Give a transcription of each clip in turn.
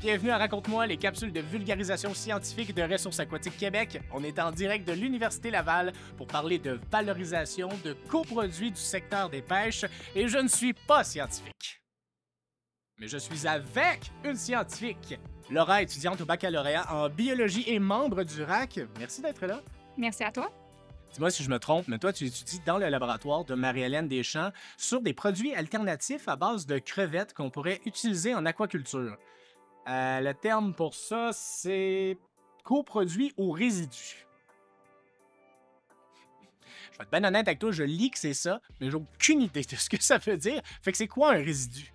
Bienvenue à Raconte-moi, les capsules de vulgarisation scientifique de Ressources aquatiques Québec. On est en direct de l'Université Laval pour parler de valorisation de coproduits du secteur des pêches et je ne suis pas scientifique. Mais je suis avec une scientifique. Laura, étudiante au baccalauréat en biologie et membre du RAC. Merci d'être là. Merci à toi. Dis-moi si je me trompe, mais toi, tu étudies dans le laboratoire de Marie-Hélène Deschamps sur des produits alternatifs à base de crevettes qu'on pourrait utiliser en aquaculture. Le terme pour ça, c'est coproduit ou résidu. Je vais être bien honnête avec toi, je lis que c'est ça, mais j'ai aucune idée de ce que ça veut dire. Fait que c'est quoi un résidu?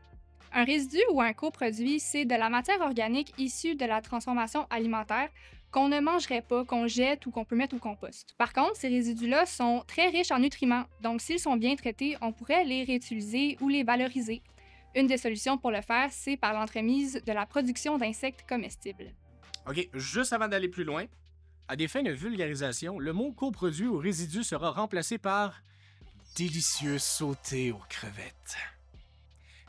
Un résidu ou un coproduit, c'est de la matière organique issue de la transformation alimentaire qu'on ne mangerait pas, qu'on jette ou qu'on peut mettre au compost. Par contre, ces résidus-là sont très riches en nutriments, donc s'ils sont bien traités, on pourrait les réutiliser ou les valoriser. Une des solutions pour le faire, c'est par l'entremise de la production d'insectes comestibles. OK, juste avant d'aller plus loin, à des fins de vulgarisation, le mot coproduit ou résidu sera remplacé par délicieux sauté aux crevettes.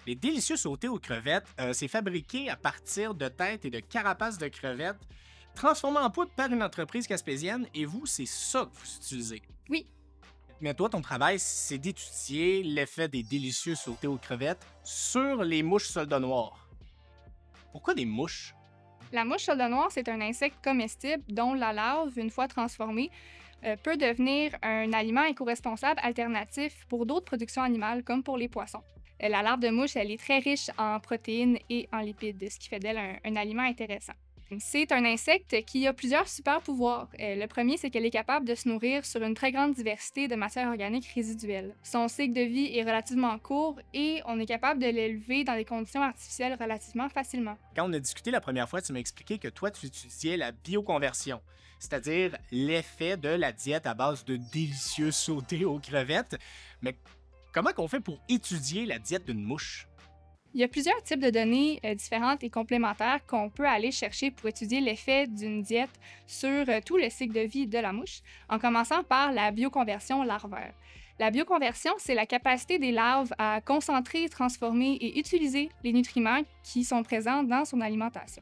Les délicieux sautés aux crevettes, c'est fabriqué à partir de têtes et de carapaces de crevettes, transformé en poudre par une entreprise caspésienne, et vous, c'est ça que vous utilisez. Oui. Mais toi, ton travail, c'est d'étudier l'effet des délicieux sautés aux crevettes sur les mouches soldats noirs. Pourquoi des mouches? La mouche soldat noire, c'est un insecte comestible dont la larve, une fois transformée, peut devenir un aliment éco-responsable alternatif pour d'autres productions animales, comme pour les poissons. La larve de mouche, elle est très riche en protéines et en lipides, ce qui fait d'elle un aliment intéressant. C'est un insecte qui a plusieurs super pouvoirs. Le premier, c'est qu'elle est capable de se nourrir sur une très grande diversité de matières organiques résiduelles. Son cycle de vie est relativement court et on est capable de l'élever dans des conditions artificielles relativement facilement. Quand on a discuté la première fois, tu m'as expliqué que toi, tu étudiais la bioconversion, c'est-à-dire l'effet de la diète à base de délicieux sautés aux crevettes. Mais comment qu'on fait pour étudier la diète d'une mouche? Il y a plusieurs types de données différentes et complémentaires qu'on peut aller chercher pour étudier l'effet d'une diète sur tout le cycle de vie de la mouche, en commençant par la bioconversion larvaire. La bioconversion, c'est la capacité des larves à concentrer, transformer et utiliser les nutriments qui sont présents dans son alimentation.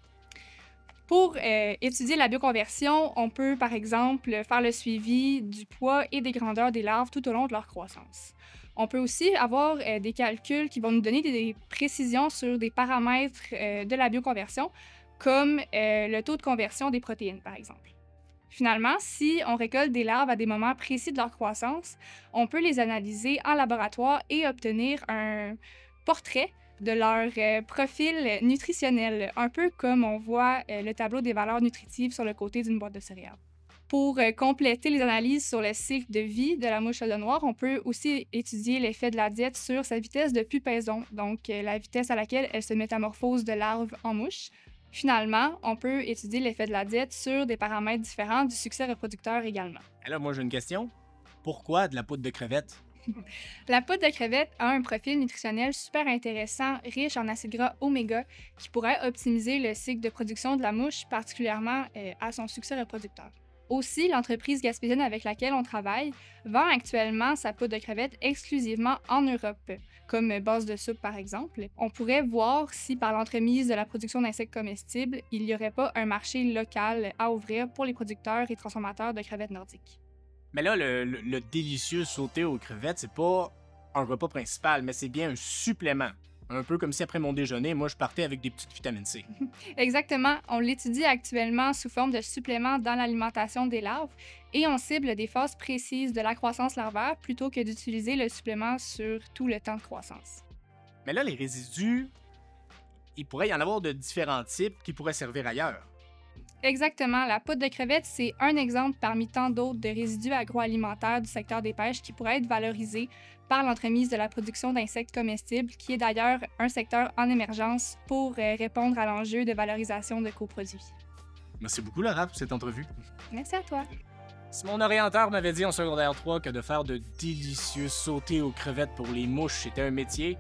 Pour étudier la bioconversion, on peut par exemple faire le suivi du poids et des grandeurs des larves tout au long de leur croissance. On peut aussi avoir des calculs qui vont nous donner des précisions sur des paramètres de la bioconversion, comme le taux de conversion des protéines, par exemple. Finalement, si on récolte des larves à des moments précis de leur croissance, on peut les analyser en laboratoire et obtenir un portrait de leur profil nutritionnel, un peu comme on voit le tableau des valeurs nutritives sur le côté d'une boîte de céréales. Pour compléter les analyses sur le cycle de vie de la mouche soldat noire, on peut aussi étudier l'effet de la diète sur sa vitesse de pupaison, donc la vitesse à laquelle elle se métamorphose de larve en mouche. Finalement, on peut étudier l'effet de la diète sur des paramètres différents du succès reproducteur également. Alors moi, j'ai une question. Pourquoi de la poudre de crevette? La poudre de crevette a un profil nutritionnel super intéressant, riche en acides gras oméga, qui pourrait optimiser le cycle de production de la mouche, particulièrement à son succès reproducteur. Aussi, l'entreprise gaspésienne avec laquelle on travaille vend actuellement sa poudre de crevette exclusivement en Europe, comme base de soupe par exemple. On pourrait voir si par l'entremise de la production d'insectes comestibles, il n'y aurait pas un marché local à ouvrir pour les producteurs et transformateurs de crevettes nordiques. Mais là, le délicieux sauté aux crevettes, c'est pas un repas principal, mais c'est bien un supplément. Un peu comme si après mon déjeuner, moi, je partais avec des petites vitamines C. Exactement. On l'étudie actuellement sous forme de supplément dans l'alimentation des larves et on cible des phases précises de la croissance larvaire plutôt que d'utiliser le supplément sur tout le temps de croissance. Mais là, les résidus, il pourrait y en avoir de différents types qui pourraient servir ailleurs. Exactement. La poudre de crevette, c'est un exemple parmi tant d'autres de résidus agroalimentaires du secteur des pêches qui pourraient être valorisés par l'entremise de la production d'insectes comestibles, qui est d'ailleurs un secteur en émergence pour répondre à l'enjeu de valorisation de coproduits. Merci beaucoup, Laura, pour cette entrevue. Merci à toi. Si mon orienteur m'avait dit en secondaire 3 que de faire de délicieux sautés aux crevettes pour les mouches était un métier,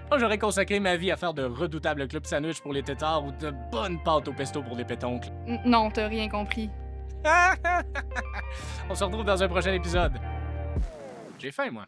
moi j'aurais consacré ma vie à faire de redoutables clubs sandwich pour les têtards ou de bonnes pâtes au pesto pour les pétoncles. Non, t'as rien compris. On se retrouve dans un prochain épisode. J'ai faim, moi.